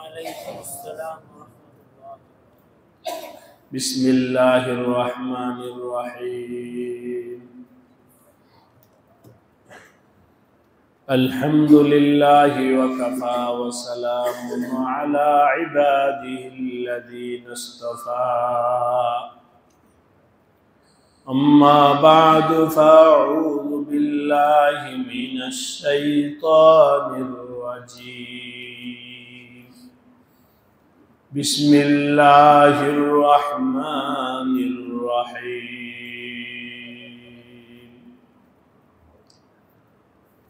وعليكم السلام ورحمة الله. بسم الله الرحمن الرحيم. الحمد لله وكفى وسلام على عباده الذين اصطفى. أما بعد فأعوذ بالله من الشيطان الرجيم. بسم الله الرحمن الرحيم.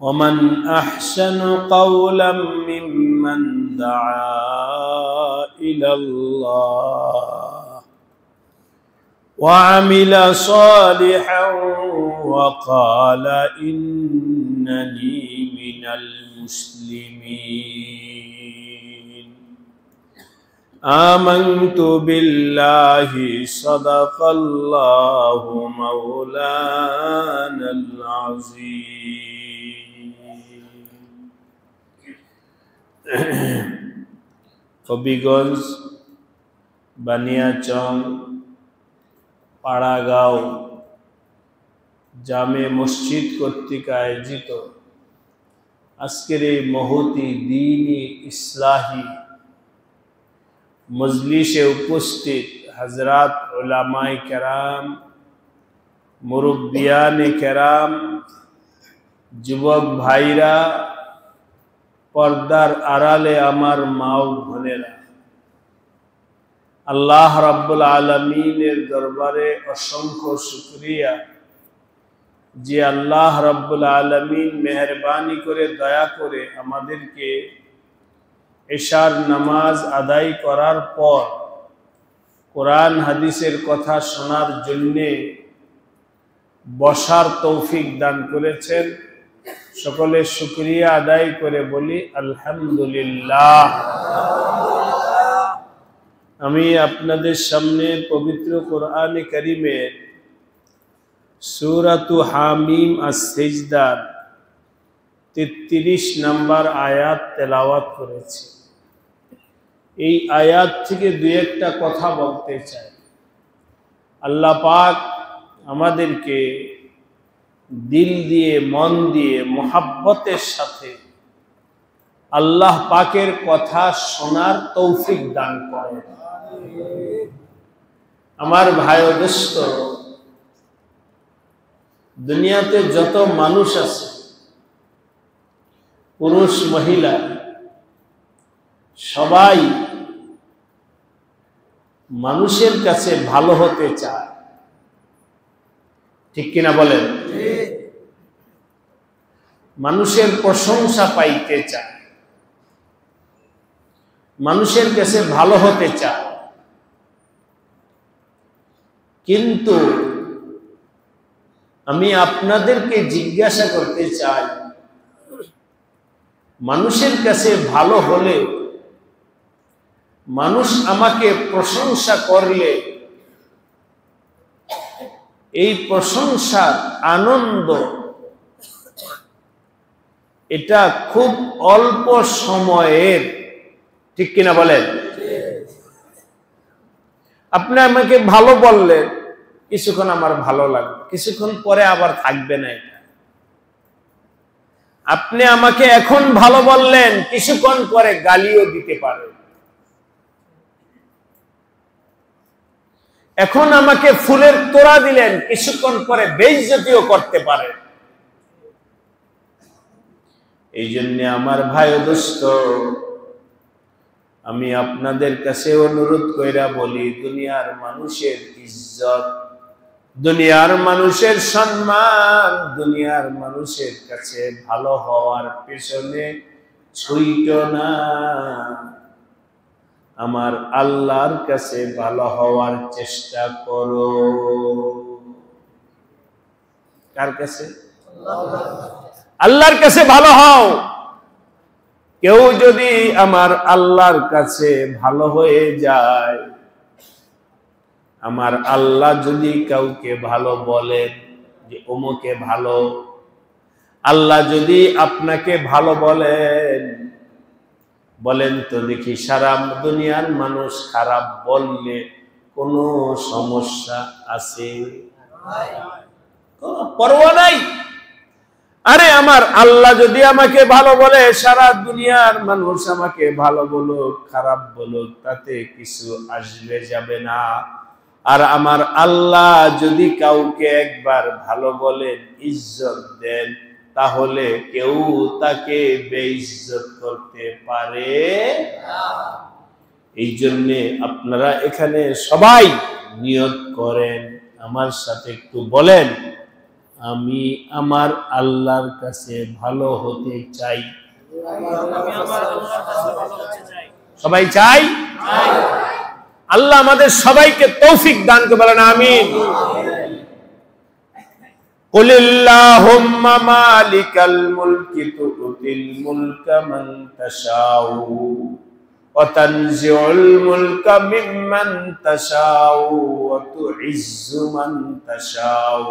ومن أحسن قولا ممن دعا إلى الله وعمل صالحا وقال إنني من المسلمين. آمنت بالله صدق الله مولانا العظيم. হবিগঞ্জ, বানিয়াচং, পাড়াগাঁও জামে মসজিদ কর্তৃক আয়োজিত আজকের এই মহতি দ্বীনি ইসলাহি মজলিসে উপস্থিত হযরত উলামায়ে কেরাম, মুরব্বিয়ানে কেরাম, যুবক ভাইরা, পর্দার আড়ালে আমার মা ও বোনেরা, আল্লাহ রাব্বুল আলামিনের দরবারে অসংখ্য শুকরিয়া যে আল্লাহ রাব্বুল আলামিন মেহেরবানি করে দয়া করে আমাদেরকে এশার নামাজ আদায় করার পর কোরআন হাদিসের কথা শোনার জন্যে বসার তৌফিক দান করেছেন। সকলে শুকরিয়া আদায় করে বলি আলহামদুলিল্লাহ। আমি আপনাদের সামনে পবিত্র কোরআনে কারীমের সূরাতু হামিম আস-সিজদার 33 নম্বর আয়াত তেলাওয়াত করেছি। এই আয়াত থেকে দুই একটা কথা বলতে চাই। আল্লাহ পাক আমাদেরকে দিল দিয়ে, মন দিয়ে, মুহাব্বতের সাথে আল্লাহ পাকের কথা শোনার তৌফিক দান করেন। আমার ভাই ও দোস্ত, দুনিয়াতে যত মানুষ আছে, পুরুষ মহিলা, সবাই মানুষের কাছে ভালো হতে চায়, ঠিক কিনা বলেন? মানুষের প্রশংসা পাইতে চায়, মানুষের কাছে ভালো হতে চায়। কিন্তু আমি আপনাদেরকে জিজ্ঞাসা করতে চাই, মানুষের কাছে ভালো হলে, মানুষ আমাকে প্রশংসা করলে, এই প্রশংসার আনন্দ এটা খুব অল্প সময়ের, ঠিক কিনা বলেন? আপনি আমাকে ভালো বললেন, কিছুক্ষণ আমার ভালো লাগবে, কিছুক্ষণ পরে আবার থাকবে না এটা। আপনি আমাকে এখন ভালো বললেন, কিছুক্ষণ পরে গালিও দিতে পারেন। এখন আমাকে ফুলের তোড়া দিলেন, কিছুক্ষণ পরে বেইজ্জতিও করতে পারেন। এই জন্য আমার ভাই ও দোস্ত, আমি আপনাদের কাছে অনুরোধ কইরা বলি, দুনিয়ার মানুষের ইজ্জত, দুনিয়ার মানুষের সম্মান, দুনিয়ার মানুষের কাছে ভালো হওয়ার পেছনে ছুইটো না, আমার আল্লাহর কাছে ভালো হওয়ার চেষ্টা করো। কার কাছে? আল্লাহর কাছে ভালো হও। কেউ যদি আমার আল্লাহর কাছে ভালো হয়ে যায়, আমার আল্লাহ যদি কাউকে ভালো বলেন যে অমুকে ভালো, আল্লাহ যদি আপনাকে ভালো বলেন, বলেন তো দেখি, সারা দুনিয়ার মানুষ খারাপ বললে কোনো সমস্যা আছে? কোনো পরোয়া নাই। আরে আমার আল্লাহ যদি আমাকে ভালো বলে, সারা দুনিয়ার মানুষ আমাকে ভালো বলুক খারাপ বলুক, তাতে কিছু আসবে যাবে না। আর আমার আল্লাহ যদি কাউকে একবার ভালো বলেন, ইজ্জত দেন, তাহলে কেউ তাকে বেইজ্জত করতে পারে না। এই জন্যে আপনারা এখানে সবাই নিয়ত করেন, আমার সাথে একটু বলেন, আমি আমার আল্লাহর কাছে ভালো হতে চাই। সবাই চাই? আল্লাহ আমাদের সবাইকে তৌফিক দান করে, বলেন আমিন। কুলিল্লাহুম্মা মালিকাল মুলকি তুতিল মুলকা মান তাশাউ ওয়া তানজিউল মুলকা মিম্মান তাশাউ ওয়া তুইজ্জু মান তাশাউ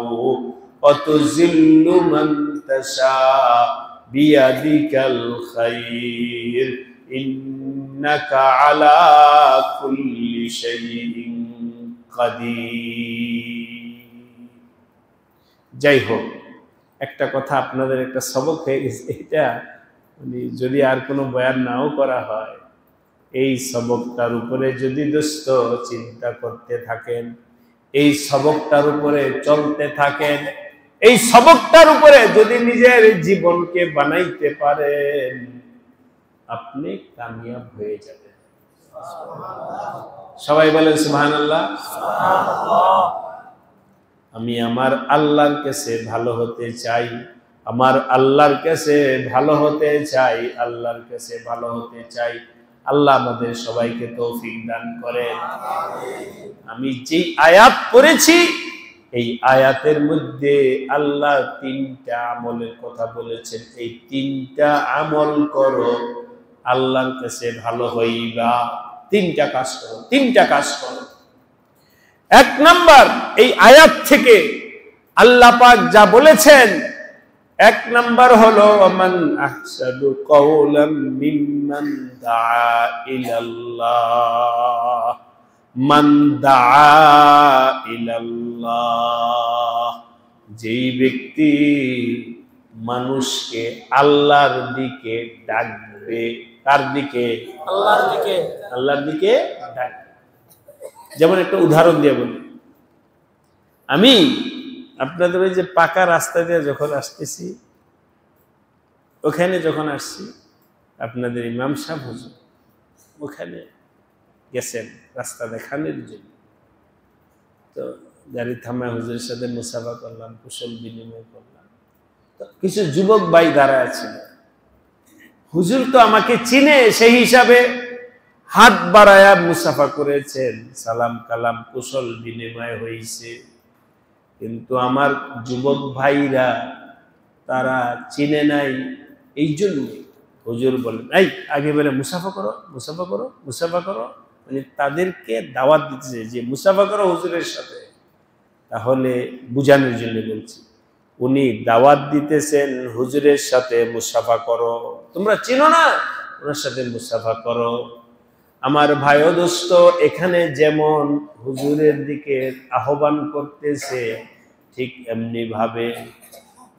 ওয়া তুযিল্লু মান তাশাউ বিয়াদিকাল খায়র ইন্নাকা আলা কুল্লি শাইইন কাদির। যাই হোক, একটা কথা আপনাদের একটা সবক হয়ে গেছে, এটা যদি আর কোনো বয়ান নাও করা হয়, এই সবকটার উপরে যদি দোস্ত চিন্তা করতে থাকেন, এই সবকটার উপরে চলতে থাকেন, এই সবকটার উপরে যদি নিজের জীবনকে বানাইতে পারেন, আপনি কামিয়াব হয়ে যাবেন। সবাই বলেন সুবহানাল্লাহ। আমি আমার আল্লাহর কাছে ভালো হতে চাই, আমার আল্লাহর কাছে ভালো হতে চাই, আল্লাহর কাছে ভালো হতে চাই। আল্লাহ আমাদের সবাইকে তৌফিক দান করেন। আমি যে আয়াত পড়েছি, এই আয়াতের মধ্যে আল্লাহ 3টা আমলের কথা বলেছেন। এই 3টা আমল করো, আল্লাহর কাছে ভালো হইবা। 3টা কাজ করো, 3টা কাজ করো। 1 নাম্বার, এই আয়াত থেকে আল্লাহ পাক যা বলেছেন, 1 নাম্বার হলো মান আহসানু কাওলাম মিম্মান দাআ ইলাল্লাহ, মান দাআ ইলাল্লাহ। যেই ব্যক্তি মানুষকে আল্লাহর দিকে ডাকবে। কার দিকে? আল্লাহর দিকে। আল্লাহর দিকে ডাকবে। যেমন একটা উদাহরণ দিয়ে বলি, আমি আপনাদের ওই যে পাকা রাস্তা দিয়ে যখন আসতেছি, ওখানে যখন আসছি, আপনাদের ইমাম সাহেব হুজুর ওখানে গেছেন রাস্তা দেখানোর জন্য। তো গাড়ি থামায় হুজুরের সাথে মুসাফা করলাম, কুশল বিনিময় করলাম। তো কিছু যুবক ভাই দাঁড়ায় আছে, হুজুর তো আমাকে চিনে, সেই হিসাবে হাত বাড়ায়া মুসাফা করেছেন, সালাম কালাম কুশল বিনিময় হয়েছে। কিন্তু আমার যুবক ভাইরা তারা চিনে নাই, এই জন্য হুজুর বলেন, এই আগে বলে মুসাফা করো, মুসাফা করো, মুসাফা করো। মানে তাদেরকে দাওয়াত দিতেছে যে মুসাফা করো হুজুরের সাথে। তাহলে বুঝানোর জন্য বলছি, উনি দাওয়াত দিতেছেন হুজুরের সাথে মুসাফা করো, তোমরা চিনো না, ওনার সাথে মুসাফা করো। আমার ভাই ও দোস্ত, এখানে যেমন হুজুরের দিকে আহ্বান করতেছে, ঠিক এমনি ভাবে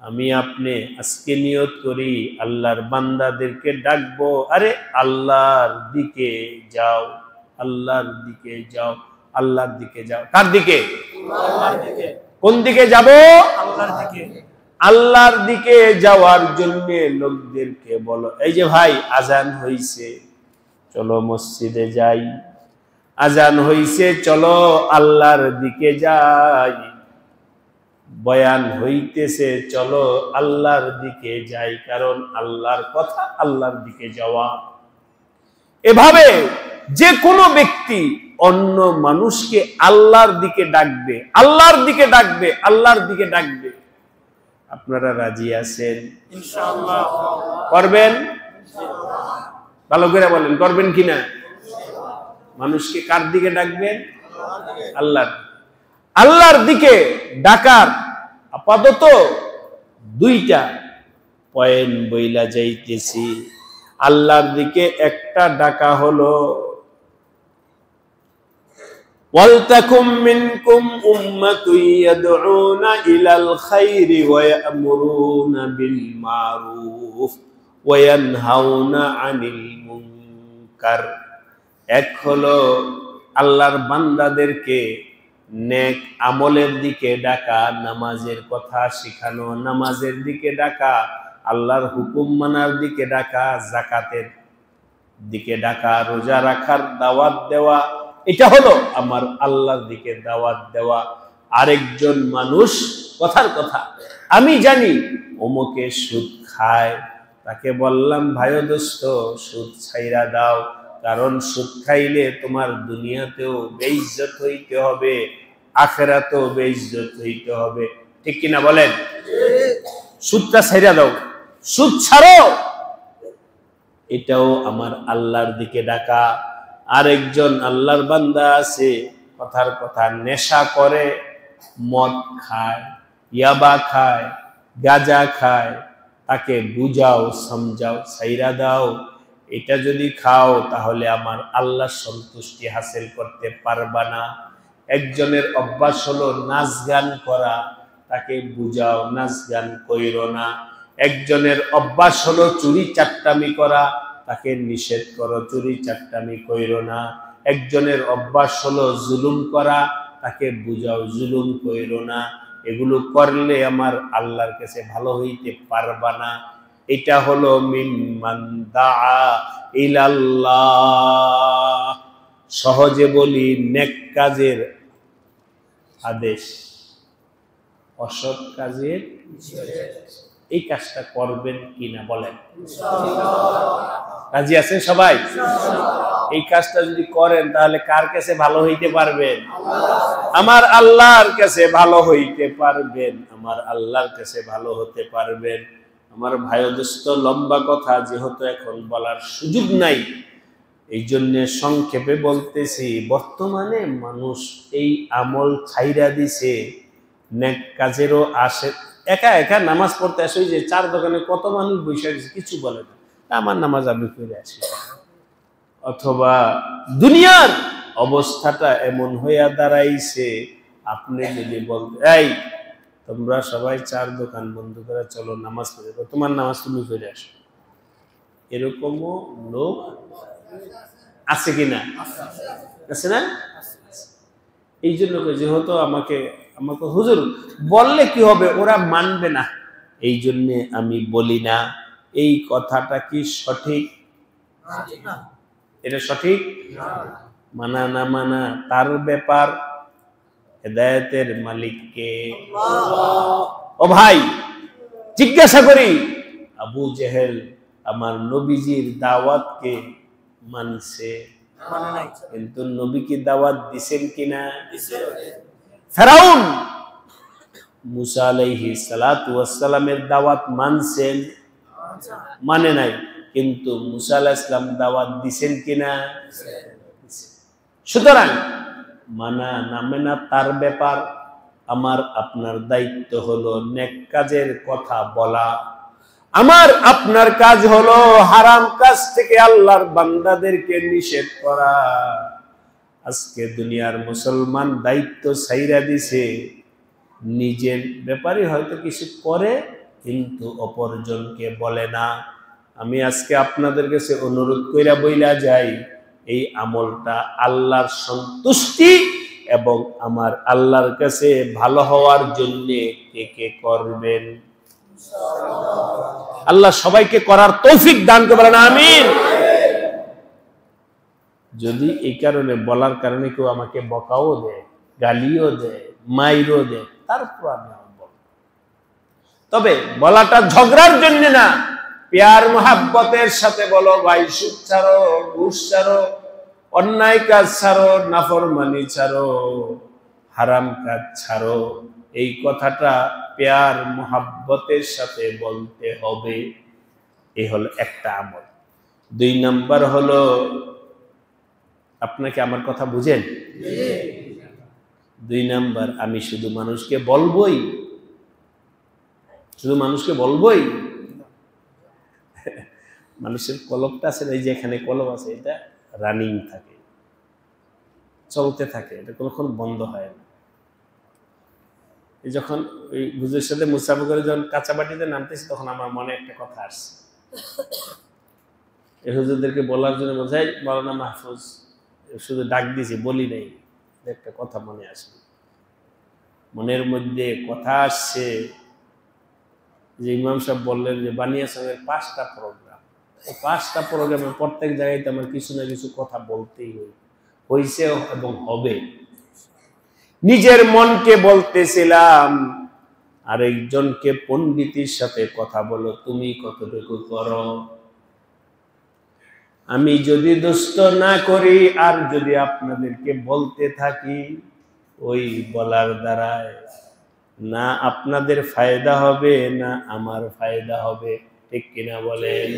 আমি আপনি আজকে নিয়ত করি আল্লাহর বান্দাদেরকে ডাকবো, আরে আল্লাহর দিকে যাও, আল্লাহর দিকে যাও, আল্লাহর দিকে যাও। কার দিকে? আল্লাহর দিকে। কোন দিকে যাব? আল্লাহর দিকে। আল্লাহর দিকে যাওয়ার জন্য লোকদেরকে বলো, এই যে ভাই আজান হইছে, চলো মসজিদে যাই। আজান হইছে, চলো আল্লাহর দিকে যাই। বয়ান হইতেছে, চলো আল্লাহর দিকে যাই। কারণ আল্লাহর কথা, আল্লাহর দিকে যাওয়া। এভাবে যে কোনো ব্যক্তি অন্য মানুষকে আল্লাহর দিকে ডাকবে, আল্লাহর দিকে ডাকবে, আল্লাহর দিকে ডাকবে। আপনারা রাজি আছেন? ইনশাআল্লাহ। করবেন? ভালো করে বলেন, করবেন কিনা? মানুষকে কার দিকে ডাকবেন? আল্লাহর। আল্লাহর দিকে ডাকার আপাতত 2টা পয়েন্ট বইলা যাইতেছি। আল্লাহর দিকে একটা ডাকা হলো ওয়ালতাকুম মিনকুম উম্মাতুন ইয়াদউনা ইলাল খায়রি ওয়া ইয়া'মুরুনা বিল মারুফ ওয়া ইয়ানহাউনা আনিল মুনকার। এক হলো আল্লাহর বান্দাদেরকে নেক আমলের দিকে ডাকা, নামাজের কথা শিখানো, নামাজের দিকে ডাকা, আল্লাহর হুকুম মানার দিকে ডাকা, যাকাতের দিকে ডাকা, রোজা রাখার দাওয়াত দেওয়া। এটা হলো আমার আল্লাহর দিকে দাওয়াত দেওয়া। আরেকজন মানুষ কথার কথা, আমি জানি অমুকে সুদ খায়, তাকে বললাম ভাই দোস্ত সুদ ছাইরা দাও, কারণ সুদ খাইলে তোমার দুনিয়াতেও বেইজ্জত হইতে হবে, আখিরাতেও বেইজ্জত হইতে হবে। ঠিক কিনা বলেন? সুদটা ছাইরা দাও, সুদ ছাড়ো। এটাও আমার আল্লাহর দিকে ডাকা। আরেকজন আল্লাহর বান্দা আছে কথার কথা নেশা করে, মদ খায়, ইয়াবা খায়, গাঁজা খায়, তাকে বুঝাও, সমঝাও, ছাইরা দাও। এটা যদি খাও তাহলে আমার আল্লাহর সন্তুষ্টি হাসিল করতে পারবা না। একজনের অভ্যাস হলো নাচ গান করা, তাকে বুঝাও নাচ গান কইরো না। একজনের অভ্যাস হলো চুরি চাট্টামি করা, তাকে নিষেধ করো, চুরি চাট্টামি কইরো না। একজনের অভ্যাস হলো জুলুম করা, তাকে বুঝাও জুলুম কইরো না। এগুলো করলে আমার আল্লাহর কাছে ভালো হইতে পারবা না। এটা হলো মিম্মান দাআ ইলাল্লাহ। সহজে বলি নেক কাজের আদেশ, অসৎ কাজের এই কাজটা করবেন কিনা বলেন? রাজি আছেন সবাই? এই কাজটা যদি করেন তাহলে কার কাছে ভালো হইতে পারবেন? আমার আল্লাহর কাছে ভালো হইতে পারবেন, আমার আল্লাহর কাছে ভালো হতে পারবেন। আমার ভাই দোস্ত, লম্বা কথা যেহেতু এখন বলার সুযোগ নাই, এই জন্য সংক্ষেপে বলতেছি। বর্তমানে মানুষ এই আমল ছাইরা দিছে, নেক কাজেরও আসে, একা একা নামাজ পড়তে আসে। যে চার দোকানে কত মানুষ বসে আছে, কিছু বলে না, আমার নামাজ আমি করে আসি। অথবা দুনিয়ার অবস্থাটা এমন হইয়া দাঁড়াইছে, আপনি যদি বলতে এই তোমরা সবাই চার দোকান বন্ধ করে চলো নামাজ পড়ে, তোমার নামাজ তুমি করে আসো, এরকমও লোক আছে কিনা? আছে না? এই জন্য যেহেতু আমাকে হুজুর বললে কি হবে, ওরা মানবে না, এই জন্যে আমি বলি না। এই কথাটা কি সঠিক? এটা সঠিক? মানা না মানা তার ব্যাপার, হেদায়েতের মালিককে। ও ভাই জিজ্ঞাসা করি, আবু জেহেল আমার নবীজির দাওয়াতকে মানছে, কিন্তু নবী কি দাওয়াত দিছেন কিনা? ফেরাউন মুসা আলাইহিস সালাতু ওয়াস সালামের দাওয়াত মানছেন? মানে নাই, কিন্তু মুসা আলাইহিস সালাম দাওয়াত দিছেন কিনা? সুতরাং মানা না মানা তার ব্যাপার। আমার আপনার দায়িত্ব হলো নেক কাজের কথা বলা। আমার আপনার কাজ হলো হারাম কাজ থেকে আল্লাহর বান্দাদেরকে নিষেধ করা। আজকে দুনিয়ার মুসলমান দায়িত্ব ছাইরা দিছে, নিজের ব্যাপারে হয়তো কিছু করে কিন্তু অপরজনকে বলে না। আমি আজকে আপনাদের কাছে অনুরোধ কইরা বইলা যাই, এই আমলটা আল্লাহর সন্তুষ্টি এবং আমার আল্লাহর কাছে ভালো হওয়ার জন্য কে কে করবেন? আল্লাহ সবাইকে করার তৌফিক দান করবেন, আমিন। যদি এই কারণে বলার কারণে কেউ আমাকে বকাও দেয়, গালিও দেয়, মাইরও দেয়, তারপর আমি বলব। তবে বলাটা ঝগড়ার জন্য না, প্যার মোহাব্বতের সাথে বলো, ভাই সুদ ছাড়ো, ঘুষ ছাড়ো, অন্যায় কাজ ছাড়ো, নাফরমানি ছাড়ো, হারাম কাজ ছাড়ো। এই কথাটা প্যার মোহাব্বতের সাথে বলতে হবে। এই হলো একটা আমল। 2 নাম্বার হলো, আপনাকে আমার কথা বুঝেন? 2 নাম্বার, আমি শুধু মানুষকে বলবোই, মানুষের কলবটা আছে, এই যে এখানে কলব আছে, এটা রানিং থাকে, চলতে থাকে, এটা কখন বন্ধ হয় না। যখন ওই হুজুরের সাথে মুসাফা করে যখন কাঁচাবাটিতে নামতেছি, তখন আমার মনে একটা কথা আসছে, এই হুজুরদেরকে বলার জন্য বোঝাই মাওলানা মাহফুজ শুধু ডাক দিয়েছি, বলি নাই, একটা কথা মনে আসবে, মনের মধ্যে কথা আসছে যে ইমাম সাহেব বললেন যে বানিয়াচঙের 5টা প্রোগ্রাম, 5টা প্রোগ্রামে প্রত্যেক জায়গায় আমার কিছু না কিছু কথা বলতেই হয়েছে এবং হবে। নিজের মনকে বলতেছিলাম, আরেকজনকে পণ্ডিতের সাথে কথা বলো, তুমি কতটুকু করো। আমি যদি দুষ্ট না করি আর যদি আপনাদেরকে বলতে থাকি, ওই বলার দ্বারায় না আপনাদের ফায়দা হবে না আমার ফায়দা হবে, ঠিক কিনা বলেন?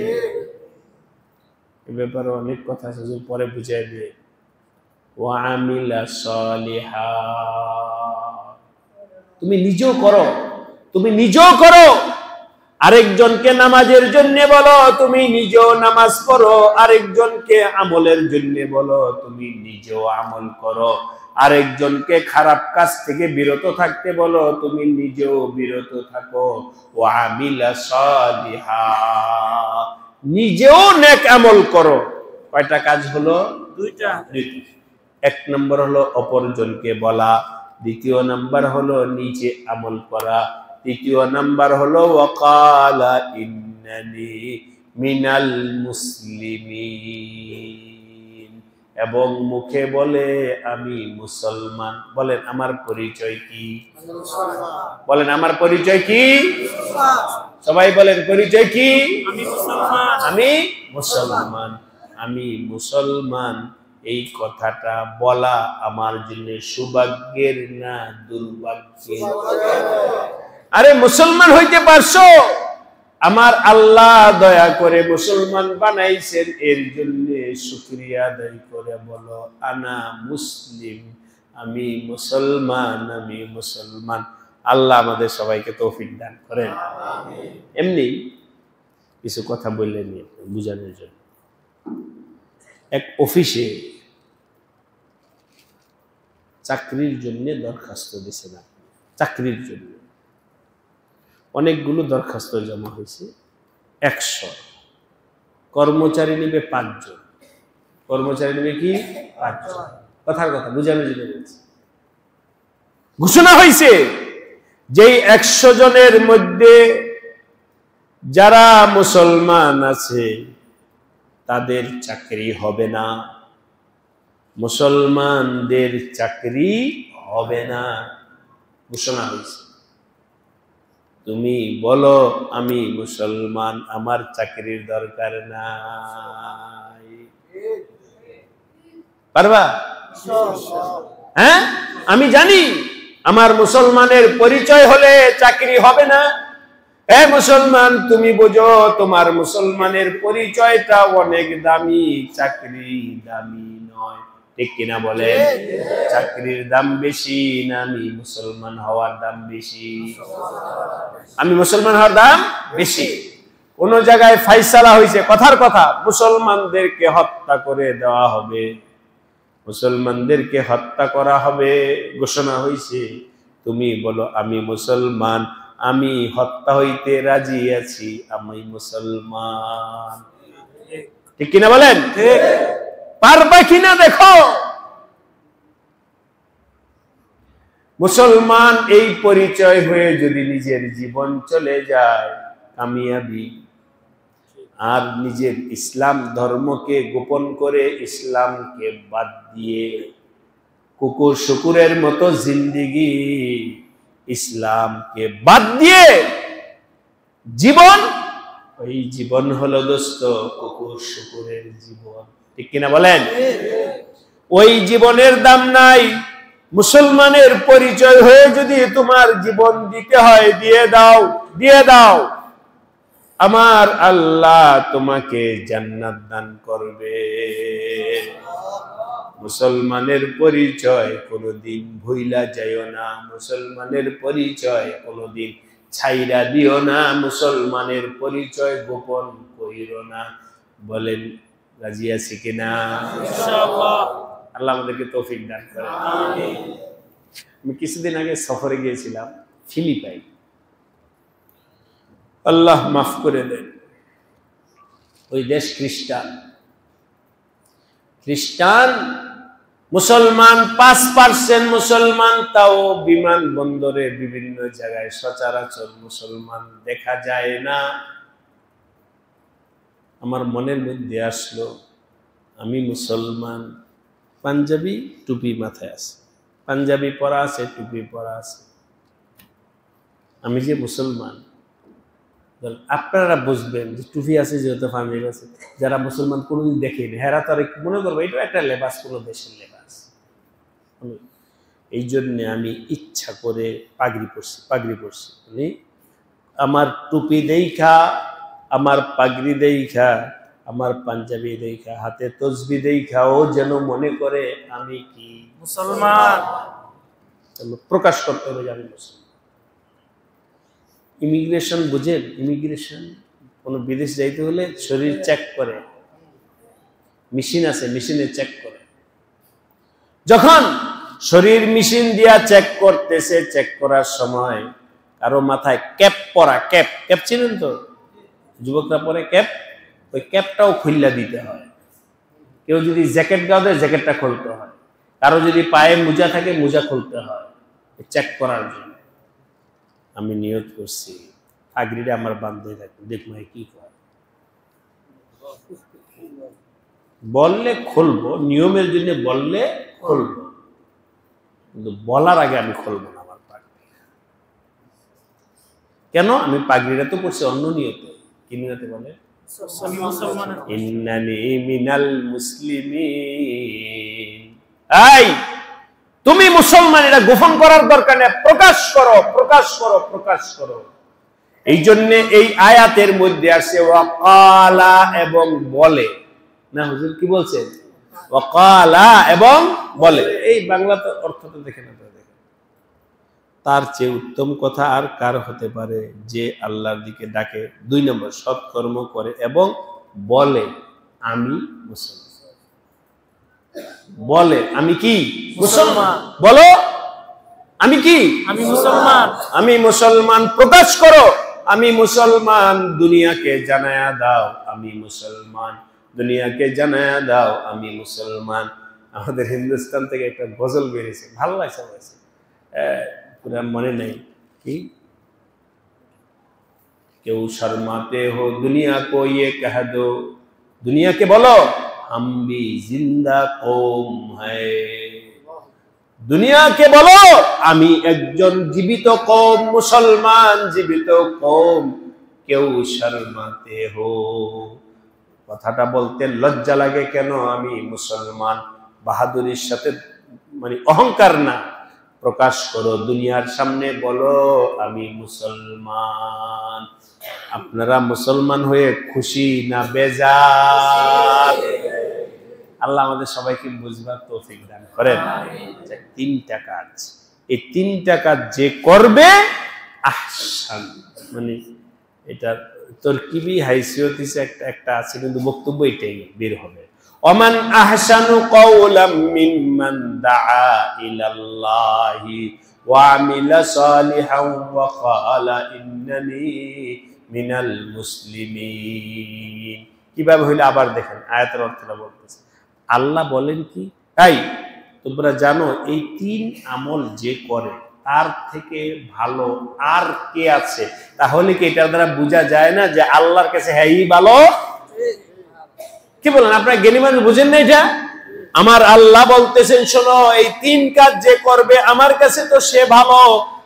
এ ব্যাপারে অনেক কথা আছে, পরে বুঝাই দিয়ে। ওয়ামিলা সালিহা, তুমি নিজেও করো, তুমি নিজেও করো, আরেকজনকে নামাজের জন্য বলো, তুমি নিজেও নামাজ পড়ো, আরেকজনকে আমলের জন্য বলো, তুমি নিজেও আমল করো, আরেকজনকে খারাপ কাজ থেকে বিরত থাকতে বলো, তুমি নিজেও বিরত থাকো। ওয়ামিলা সালিহা, নিজেও নেক আমল করো। কয়টা কাজ হলো? 2টা। 1 নম্বর হলো অপরজনকে বলা, 2য় নাম্বার হলো নিজে আমল করা, 3য় নাম্বার হলো ওয়াকালা ইন্নানি মিনাল মুসলিমিন, এবং মুখে বলে আমি মুসলমান। বলেন আমার পরিচয় কি? বলেন আমার পরিচয় কি? সবাই বলেন পরিচয় কি? আমি মুসলমান। আমি মুসলমান, আমি মুসলমান। এই কথাটা বলা আমার জন্য সৌভাগ্যের না দুর্ভাগ্যের? আরে মুসলমান হইতে পারছো, আমার আল্লাহ দয়া করে মুসলমান বানাইছেন, এর জন্য শুকরিয়া আদায় করে বলো আনা মুসলিম, আমি মুসলমান, আমি মুসলমান। আল্লাহ আমাদের সবাইকে তৌফিক দান করেন। এমনি কিছু কথা বললেন বুঝানোর জন্য। এক অফিসে চাকরির জন্য দরখাস্ত দিয়েছেন, চাকরির জন্য অনেকগুলো দরখাস্ত জমা হয়েছে, 100। কর্মচারী নেবে 5 জন, কর্মচারী নেবে কি 5 জন। কথার কথা বুঝানোর জন্য বলছি। ঘোষণা হয়েছে যে 100 জনের মধ্যে যারা মুসলমান আছে তাদের চাকরি হবে না, মুসলমানদের চাকরি হবে না, ঘোষণা হয়েছে। তুমি বলো আমি মুসলমান, আমার চাকরির দরকার নাই, পারবা? হ্যাঁ, আমি জানি আমার মুসলমানের পরিচয় হলে চাকরি হবে না। এ মুসলমান, তুমি বোঝো তোমার মুসলমানের পরিচয়টা অনেক দামি, চাকরি দামি নয়, ঠিক কিনা বলেন? চাকরির দাম বেশি না আমি মুসলমান হওয়ার দাম বেশি? আমি মুসলমান হওয়ার দাম বেশি। কোন জায়গায় ফাইসালা হয়েছে, কথার কথা, মুসলমানদেরকে হত্যা করে দেওয়া হবে, মুসলমানদেরকে হত্যা করা হবে, ঘোষণা হয়েছে। তুমি বলো আমি মুসলমান, আমি হত্যা হইতে রাজি আছি, আমি মুসলমান, ঠিক কিনা বলেন? পারবা কিনা দেখো। মুসলমান এই পরিচয় হয়ে যদি নিজের জীবন চলে যায় কামিয়াবি, আর নিজের ইসলাম ধর্মকে গোপন করে ইসলামকে বাদ দিয়ে কুকুর শুকুরের মতো জিন্দেগি, ইসলামকে বাদ দিয়ে জীবন, ওই জীবন হলো দোস্ত কুকুর শুকুরের জীবন, ঠিক কিনা বলেন? ওই জীবনের দাম নাই। মুসলমানের পরিচয় হয়ে যদি তোমার জীবন দিতে হয়, দিয়ে দাও, দিয়ে দাও, আমার আল্লাহ তোমাকে জান্নাত দান করবে। মুসলমানের পরিচয় কোনোদিন ভুইলা যাইও না, মুসলমানের পরিচয় কোনোদিন ছাইরা দিও না, মুসলমানের পরিচয় গোপন কইরো না। বলেন রাজি আছি কিনা? ইনশাআল্লাহ। আল্লাহ আমাদেরকে তৌফিক দান করেন। আমি কিছুদিন আগে সফরে গিয়েছিলাম ফিলিপাইন। আল্লাহ মাফ করে দেন, ওই দেশ খ্রিস্টান, মুসলমান 5% মুসলমান, তাও বিমানবন্দরে বিভিন্ন জায়গায় সচরাচর মুসলমান দেখা যায় না। আমার মনের মধ্যে আসলো আমি মুসলমান, পাঞ্জাবি টুপি মাথায় আছে, পাঞ্জাবি পরা আছে, টুপি পরা আছে, আমি যে মুসলমান। আপনারা বুঝবেন যে টুপি আছে যেহেতু পাঞ্জাবি আছে, যারা মুসলমান কোনোদিন দেখেনি হেরা তার মনে করবো এটা একটা লেবাস, কোনো দেশের লেবাস। এই জন্যে আমি ইচ্ছা করে পাগড়ি পরছি। মানে আমার টুপি দেখা, আমার পাগড়ি দেখা, আমার পাঞ্জাবি দেখা, হাতে তসবি দেখা ও যেন মনে করে আমি কি মুসলমান। প্রকাশ করতে হবে যে আমি মুসলমান। ইমিগ্রেশন বুঝেন? ইমিগ্রেশন কোনো বিদেশ যাইতে হলে শরীর চেক করে, মেশিন আছে, মেশিনে চেক করে। যখন শরীর মেশিন দিয়া চেক করতেছে, চেক করার সময় কারো মাথায় ক্যাপ পরা, ক্যাপ চিনেন তো, যুবকরা পরে ক্যাপ, ওই ক্যাপটাও খুললা দিতে হয়। কেউ যদি জ্যাকেট গাও দেয়, জ্যাকেটটা খুলতে হয়। কারো যদি পায়ে মোজা থাকে, মোজা খুলতে হয়, চেক করার জন্য। আমি নিয়ত করছি পাগড়িটা আমার বান্ধে থাকবে, দেখবো কি করে। বললে খুলবো, নিয়মের জন্য বললে খুলবো, কিন্তু বলার আগে আমি খুলবো না আমার পাগড়ি। কেন? আমি পাগড়িটা তো করছি অন্য নিয়তে। কি নিয়তে বলে? ইন্নানি মিনাল মুসলিমিন। এই তুমি মুসলমান, এটা গোপন করার দরকার নেই, প্রকাশ করো। এই জন্য এই আয়াতের মধ্যে আসে ওয়াকালা এবং বলে না। হুজুর কি বলছেন? ওয়াকালা এবং বলে। এই বাংলা তো অর্থ তো দেখে না, তার চেয়ে উত্তম কথা আর কার হতে পারে যে আল্লাহর দিকে ডাকে, 2 নম্বর সৎকর্ম করে এবং বলে আমি মুসলমান। বলে আমি কি মুসলমান, বলো আমি কি, আমি মুসলমান। আমি মুসলমান, প্রকাশ করো আমি মুসলমান, দুনিয়াকে জানায়া দাও আমি মুসলমান, দুনিয়াকে জানায়া দাও আমি মুসলমান। আমাদের হিন্দুস্তান থেকে একটা গজল বেরিয়েছে, ভালো লাগছে, পুরা মনে নেই কি, কেউ শর্মাতে হো দুনিয়া কো ये कह दो, দুনিয়াকে বলো हम भी जिंदा कौम है, দুনিয়াকে বলো আমি একজন জীবিত কওম, মুসলমান জীবিত কওম, কেউ শর্মাতে হো। কথাটা বলতে লজ্জা লাগে কেন? আমি মুসলমান, বাহাদুরির সাথে, মানে অহংকার না, প্রকাশ করো, দুনিয়ার সামনে বলো আমি মুসলমান। আপনারা মুসলমান হয়ে খুশি না বেজার? আল্লাহ আমাদের সবাইকে বুঝবার তৌফিক দান করেন। 3টা কাজ, এই 3টা কাজ যে করবে আহসান, মানে এটা তরকিবি হাইসিয়ত একটা আছে, কিন্তু বক্তব্য এটাই বের হবে। ওমান আহসানু কাওলাম মিম্মান দাআ ইলাল্লাহি ওয়া আমিলা সালিহান ওয়া ক্বালা ইন্নানি মিনাল মুসলিমিন। কিভাবে হইলো আবার দেখেন আয়াতের অর্থটা বলতেছে। আল্লাহ বলেন কি, তাই তোমরা জানো এই 3 আমল যে করে তার থেকে ভালো আর কে আছে? তাহলে কি এটার দ্বারা বোঝা যায় না যে আল্লাহর কাছে হ্যাঁ ভালো? কি বলেন আপনারা জ্ঞানী মানুষ, বুঝেন না এটা? আমার আল্লাহ বলতেছেন শোনো, এই 3 কাজ যে করবে আমার কাছে তো সে ভালো।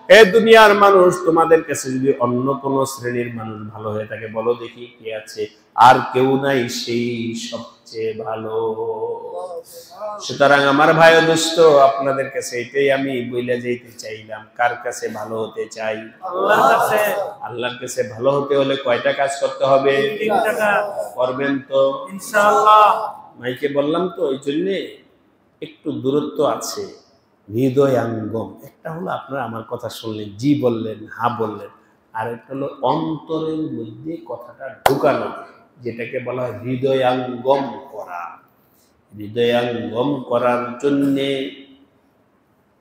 হে দুনিয়ার মানুষ, তোমাদের কাছে যদি অন্য কোন শ্রেণীর মানুষ ভালো হয়ে থাকে, বলো দেখি কে আছে? আর কেউ নাই, সেই সবচেয়ে ভালো। সুতরাং আমার ভাই ও দোস্ত, আপনাদের কাছে এটাই আমি বইলা যেতে চাইলাম, কার কাছে ভালো হতে চাই? আল্লাহর কাছে। আল্লাহর কাছে ভালো হতে হলে কয়টা কাজ করতে হবে? 3টা। করবেন তো ইনশাআল্লাহ? মাইকে বললাম তো, এই জন্য একটু দূরত্ব আছে, হৃদয়াঙ্গম। একটা হলো আপনারা আমার কথা শুনলেন, জি বললেন, হা বললেন, আর একটা হলো অন্তরের মধ্যে কথাটা ঢুকানো। যেটাকে বলা হয় হৃদয়াঙ্গম করা। হৃদয়াঙ্গম করার জন্যে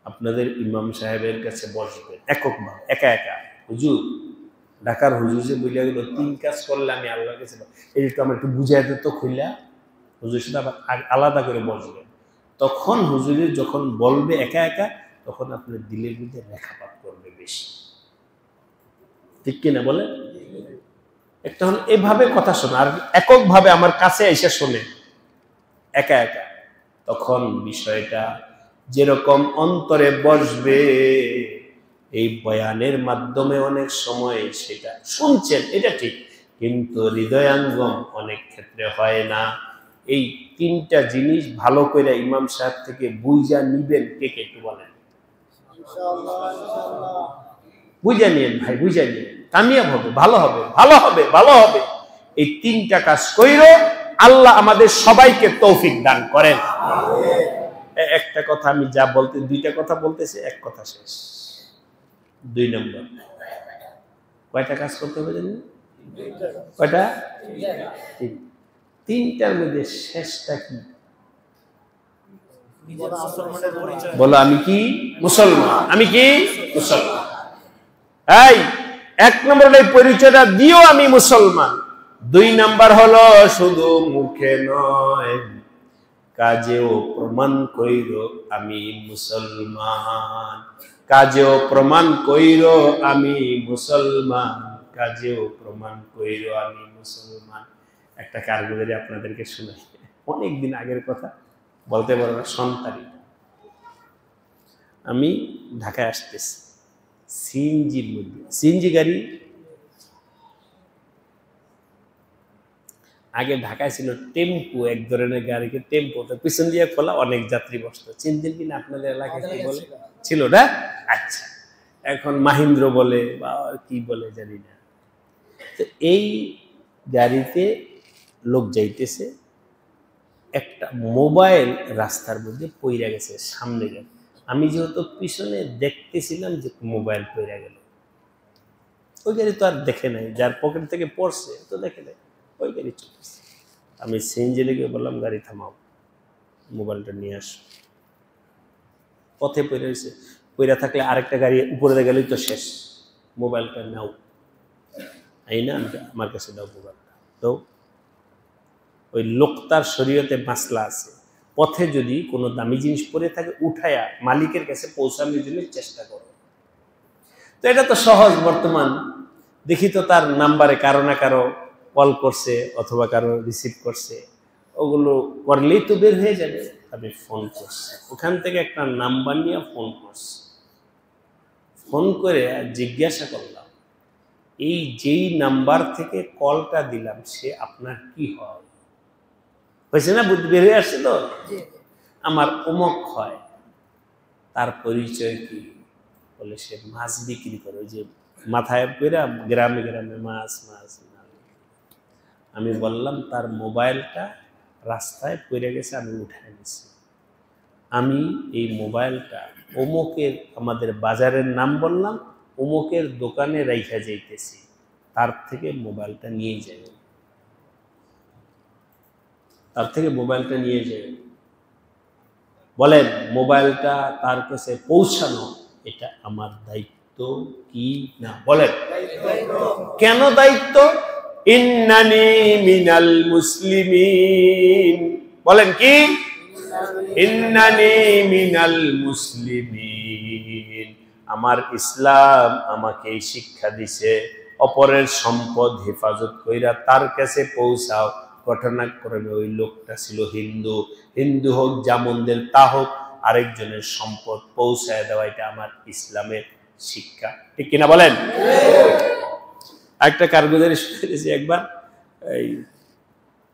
আপনাদের ইমাম সাহেবের কাছে বসবেন এককভাবে, একা একা। হুজুর, ঢাকার হুজুর যে বলে গেল 3 কাজ করলে আমি আল্লাহর কাছে, এই একটু আমার একটু বুঝাই দিত খুললা। হুজুর সাথে আবার আলাদা করে বসবেন। তখন হুজুরের যখন বলবে একা একা, তখন আপনার দিলের মধ্যে রেখাপাত করবে বেশি। ঠিক কিনা বলে? একটা হলো এভাবে কথা শোনা, আর এককভাবে আমার কাছে এসে শোনে একা একা। তখন বিষয়টা যেরকম অন্তরে বসবে, এই বয়ানের মাধ্যমে অনেক সময় সেটা শুনছেন, এটা ঠিক, কিন্তু হৃদয়াঙ্গম অনেক ক্ষেত্রে হয় না। এই 3টা জিনিস ভালো করে ইমাম সাহেব থেকে বুঝা নিবেন। কে কে একটু বলেন? বুঝা নিয়েন ভাই, বুঝা নিয়েন, কামিয়াব হবে, ভালো হবে, ভালো হবে, ভালো হবে। এই 3টা কাজ কইরো, আল্লাহ আমাদের সবাইকে তৌফিক দান করেন। একটা কথা আমি যা বলতে, 2টা কথা বলতেছি, এক কথা শেষ। 2 নম্বর, কয়টা কাজ করতে হবে জানেন? কয়টা? 3টার মধ্যে শেষটা কি? বলো, আমি কি মুসলমান, আমি কি মুসলমান। এই 1 নম্বর এই পরিচয়টা দিও, আমি মুসলমান। 2 নম্বর হলো শুধু মুখে নয়, কাজেও প্রমাণ কইরো আমি মুসলমান। কাজেও প্রমাণ কইরো আমি মুসলমান, কাজেও প্রমাণ কইরো আমি মুসলমান। একটা কারগুজারি আপনাদেরকে শোনাই, অনেকদিন আগের কথা, বলতে পারবো না, সন্তানি। আমি ঢাকায় আসতেছি সিএনজির মধ্যে, সিএনজি গাড়ি আগে ঢাকায় ছিল টেম্পো, এক ধরনের গাড়িকে টেম্পো, তো পিছন দিয়ে খোলা, অনেক যাত্রী বসতো। চিনতেন কিনা আপনাদের এলাকায়? কি বলে ছিল না? আচ্ছা, এখন মাহিন্দ্র বলে বা কি বলে জানি না। তো এই গাড়িতে লোক যাইতেছে, একটা মোবাইল রাস্তার মধ্যে পইরা গেছে সামনে গেল। আমি যেহেতু পিছনে দেখতেছিলাম যে মোবাইল পইরা গেল, ওই গাড়ি তো আর দেখে নাই, যার পকেট থেকে পড়ছে তো দেখে নাই, ওই গাড়ি চলতেছে। আমি সিএনজি লেগে বললাম, গাড়ি থামাও, মোবাইলটা নিয়ে আসো। পথে পড়ে রয়েছে, পইরা থাকলে আরেকটা গাড়ি উপরে গেলেই তো শেষ। মোবাইলটা নাও, এই না, আমার কাছে দাও মোবাইলটা। তো ওই লোকটার শরীয়তে মাসলা আছে, পথে যদি কোনো দামি জিনিস পরে থাকে উঠায়া মালিকের কাছে পৌঁছানোর জন্য চেষ্টা করো। তো এটা তো সহজ। বর্তমান দেখি তো তার নাম্বারে কারো না কারো কল করছে অথবা কারো রিসিভ করছে, ওগুলো করলেই তো বের হয়ে যাবে। আমি ফোন করছি, ওখান থেকে একটা নাম্বার নিয়ে ফোন করছি। ফোন করে জিজ্ঞাসা করলাম, এই যেই নাম্বার থেকে কলটা দিলাম সে আপনার কি হয়? হয়েছে না? বুদ্ধি বের হয়ে আসছে তো? আমার অমুক হয়। তার পরিচয় কি? বলে সে মাছ বিক্রি করে, ওই যে মাথায় পেরা গ্রামে গ্রামে মাছ মাছ। আমি বললাম তার মোবাইলটা রাস্তায় পড়ে গেছে, আমি উঠায় নিছি। আমি এই মোবাইলটা অমুকের, আমাদের বাজারের নাম বললাম, অমুকের দোকানে রাইখা যাইতেছি, তার থেকে মোবাইলটা নিয়ে যাবে, তার থেকে মোবাইলটা নিয়ে যাবে। বলেন, মোবাইলটা তার কাছে পৌঁছানো এটা আমার দায়িত্ব কি না? বলেন, কেন দায়িত্ব? ইন্নানি মিনাল মুসলিমিন। বলেন কি? ইন্নানি মিনাল মুসলিমিন। আমার ইসলাম আমাকে এই শিক্ষা দিছে, অপরের সম্পদ হেফাজত কইরা তার কাছে পৌঁছাও। ঘটনাক্রমে ওই লোকটা ছিল হিন্দু, হিন্দু হোক জামন্দের তা হোক, আরেকজনের সম্পদ পৌঁছায় দেওয়া এটা আমার ইসলামের শিক্ষা। ঠিক কিনা বলেন? একটা কারগুজারি শুনেছি, একবার এই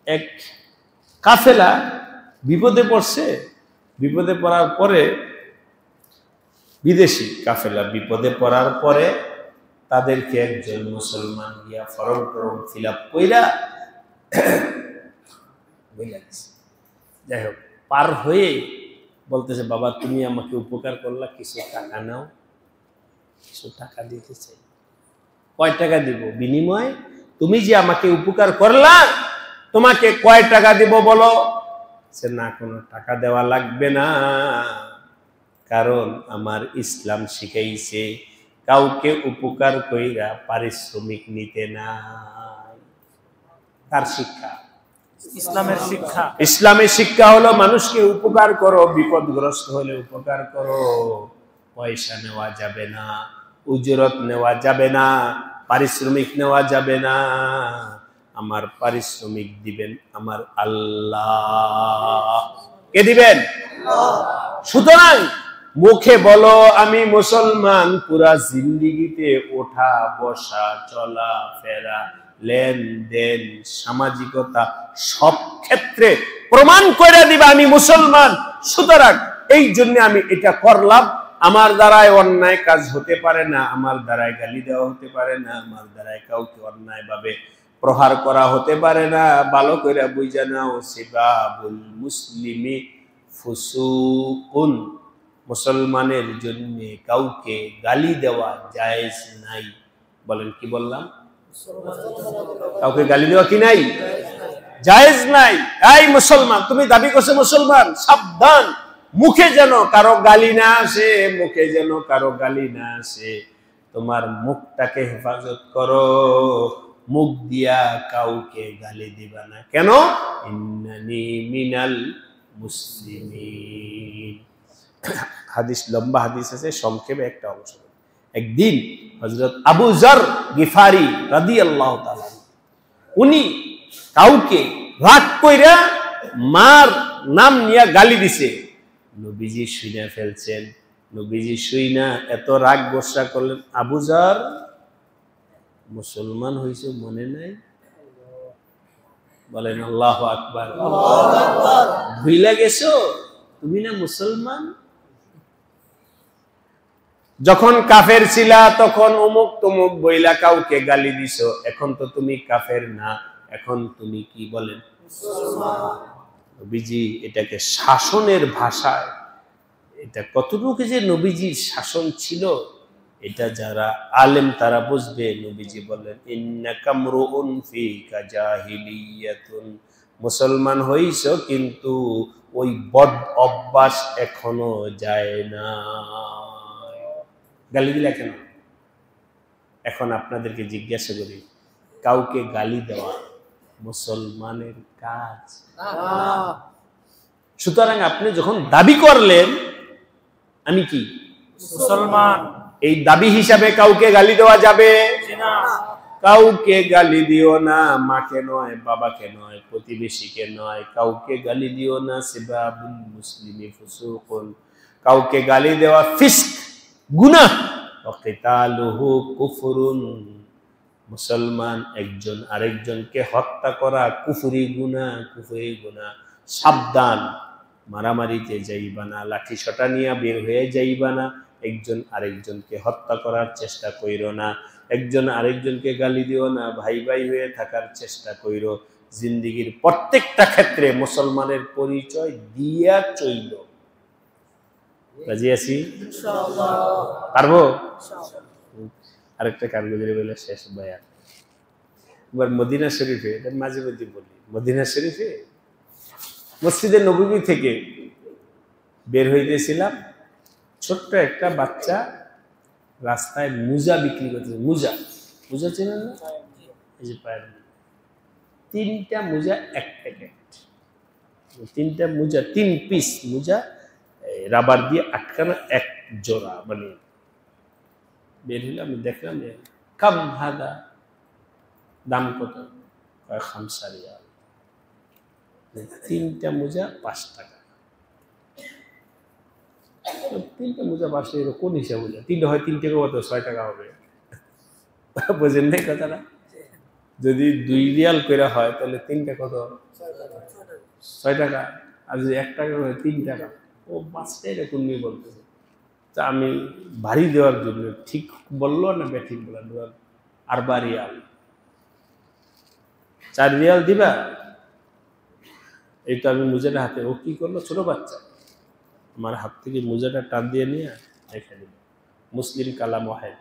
এক কাফেলা বিপদে পড়ছে। বিপদে পড়ার পরে, বিদেশি কাফেলা বিপদে পড়ার পরে তাদেরকে একজন মুসলমান গিয়া ফরম টরম ফিল আপ কইরা যাই হোক পার হয়ে বলতেছে, বাবা তুমি আমাকে উপকার করলা, কিছু টাকা নাও। কিছু টাকা দিতে চাই। কয় টাকা দিব? বিনিময় তুমি যে আমাকে উপকার করলা তোমাকে কয় টাকা দিব বলো? সে না, কোনো টাকা দেওয়া লাগবে না, কারণ আমার ইসলাম শিখাইছে কাউকে উপকার কইরা পারিশ্রমিক নিতে নাই। তার শিক্ষা, ইসলামের শিক্ষা। ইসলামের শিক্ষা হলো মানুষকে উপকার করো, বিপদগ্রস্ত হলে উপকার করো, পয়সা নেওয়া যাবে না, উজরত নেওয়া যাবে না, পারিশ্রমিক নেওয়া যাবে না। আমার পারিশ্রমিক দিবেন আমার আল্লাহ। কে দিবেন? সুতরাং মুখে বলো আমি মুসলমান, পুরা জিন্দিগিতে ওঠা বসা চলা ফেরা লেনদেন সামাজিকতা সব ক্ষেত্রে প্রমাণ করে দিবা আমি মুসলমান। সুতরাং এই জন্য আমি এটা করলাম। আমার দ্বারায় অন্যায় কাজ হতে পারে না, আমার দ্বারায় গালি দেওয়া হতে পারে না, আমার দ্বারায় কাউকে অন্যায় ভাবে প্রহার করা হতে পারে না। ভালো করে বুঝা নাও, সিবাবুল মুসলিমি ফুসুকুন, মুসলমানের জন্য কাউকে গালি দেওয়া জায়েজ নাই। বলেন কি বললাম? কাউকে গালি দেওয়া কি নাই? জায়েজ নাই। এই মুসলমান, তুমি দাবি করছো মুসলমান, সাবধান, মুখে যেন কারো গালি না আসে, মুখে যেন কারো গালি না আসে। তোমার মুখটাকে হেফাজত করো, মুখ দিয়া কাউকে গালি দিবা না। কেন? ইন্নানি মিনাল মুসলিমিন। হাদিস, লম্বা হাদিস আছে, সংক্ষেপে একটা অংশ। একদিন হযরত আবু যর গিফারি রাদিয়াল্লাহু তাআলা, উনি কাউকে রাগ কইরা মার নাম নিয়ে গালি দিছে। নবীজি শুইনা ফেলছেন। নবীজি শুইনা এত রাগ গোসা করলেন, আবু যর মুসলমান হইছো মনে নাই? বলেন আল্লাহু আকবার। ভুইলা গেছো তুমি না মুসলমান? যখন কাফের ছিলা তখন অমুক তমুক বইলা কাউকে গালি দিছো, এখন তো তুমি কাফের না, এখন তুমি কি? বলেন নবীজি এটাকে শাসনের ভাষায়, এটা কতটুকু যে নবীজির শাসন ছিল এটা যারা আলেম তারা বুঝবে। নবীজি বলেন ইন্নাকা মরউন ফিকা জাহিলিয়াতুন, মুসলমান হইছো কিন্তু ওই বদ অভ্যাস এখনো যায় না। গালি দিলা কেন? এখন আপনাদেরকে জিজ্ঞাসা করি, কাউকে গালি দেওয়া মুসলমানের কাজ? সুতরাং আপনি যখন দাবি করলেন আমি কি মুসলমান, এই দাবি হিসাবে কাউকে গালি দেওয়া যাবে না। কাউকে গালি দিও না, মাকে নয়, বাবাকে নয়, প্রতিবেশীকে নয়, কাউকে গালি দিও না। সিবাবুল মুসলিমি ফুসুকুন, কাউকে গালি দেওয়া ফিস্ক, গুনাহ। ওয়া কিতালুহু কুফরুন, মুসলমান একজন আরেকজনকে হত্যা করা কুফরি গুনাহ, কুফরি গুনাহ। সাবধান, মারামারিতে যাইবা না, লাঠি সোটা নিয়ে বের হয়ে যাইবা না, একজন আরেকজনকে হত্যা করার চেষ্টা কইরো না, একজন আরেকজনকে গালি দিও না, ভাই ভাই হয়ে থাকার চেষ্টা কইরো। জিন্দিগির প্রত্যেকটা ক্ষেত্রে মুসলমানের পরিচয় দিয়া চইল। রাজি আছি? পারবো? আরেকটা কারগুজারি বলে শেষ বয়ান। এবার মদিনা শরীফে, এটা মাঝে মধ্যে বলি, মদিনা শরীফে মসজিদে নববী থেকে বের হইতেছিলাম, ছোট্ট একটা বাচ্চা রাস্তায় মুজা বিক্রি করতেছে। মুজা, মুজা চেনেন না? এই যে পায়ের তিনটা মুজা এক প্যাকেট, তিনটা মুজা, 3 পিস মুজা রাবার দিয়ে আটকানো, এক জোড়া। মানে বের হইলে আমি দেখলাম কাম হাদা, দাম কত? 5 রিয়াল। 3টা মুজা 5 টাকা। 3টা মুজা 5 টাকা, কোন হিসাব হইলো? 3টা হয় 3 টাকা, কত? 6 টাকা হবে। বুঝেন নাই কথাটা? যদি 2 রিয়াল করে হয় তাহলে 3টা কত? 6 টাকা। আর যদি 1 টাকা হয় 3 টাকা। ও 5 টাকা কোন নিয়ে বলতেছে? তা আমি ভারী দেওয়ার জন্য, ঠিক বললো না বেঠিক বললো, 4 রিয়াল, 4 রিয়াল দিবা? এই তো আমি মুজাটা হাতে, ও কি করলো, ছোট বাচ্চা আমার হাত থেকে মুজাটা টান দিয়ে নিয়ে রেখে দিল। মুসলিম কালাম ওয়াহিদ।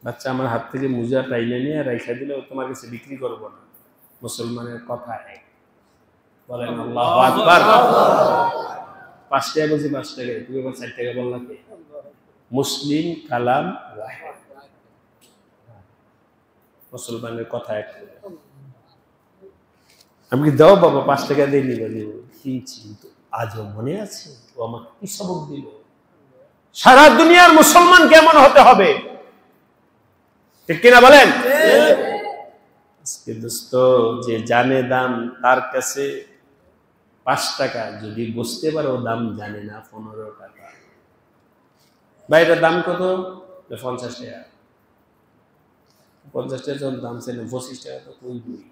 বাচ্চা আমার হাত থেকে মুজা টাইনে নিয়ে রেখে দিলে তোমার কাছে বিক্রি করবো না। মুসলমানের কথা এক, বলেন আল্লাহু আকবার। 5 টাকা বলছি, 5 টাকা, তুমি আবার 4 টাকা বললা কে? মুসলিম কালাম ওয়াহিদ, মুসলমানের কথা এক। আমি কি দাও বাবা 5 টাকা দিয়ে নিব? কিন্তু আজও মনে আছে ও আমাকে কি সবক দিল। সারা দুনিয়ার মুসলমান কেমন হতে হবে, ঠিক কিনা বলেন? আজকে দোস্ত যে জানে দাম, তার কাছে 5 টাকা যদি বুঝতে পারো দাম জানে না 15 টাকা। ভাই এটার দাম কত? 50 টাকা। 50 টাকা যখন দাম ছিল 25 টাকা তো কই বই।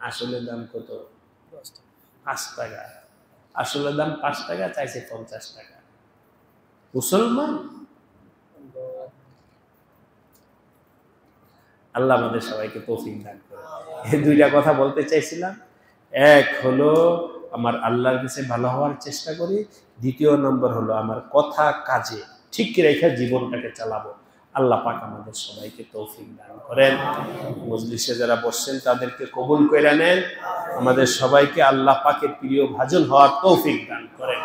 আসলে দাম কত? 5 টাকা। আসলে দাম 5 টাকা, চাইছে 50 টাকা। মুসলমান, আল্লাহ আমাদের সবাইকে তৌফিক দান করে। এই 2টা কথা বলতে চাইছিলাম। এক হলো আমার আল্লাহর কাছে ভালো হওয়ার চেষ্টা করি, দ্বিতীয় নম্বর হলো আমার কথা কাজে ঠিক রেখে জীবনটাকে চালাবো। আল্লাহ পাক আমাদের সবাইকে তৌফিক দান করেন। মজলিসে যারা বসছেন তাদেরকে কবুল করে নেন। আমাদের সবাইকে আল্লাহ পাকের প্রিয় ভাজন হওয়ার তৌফিক দান করেন।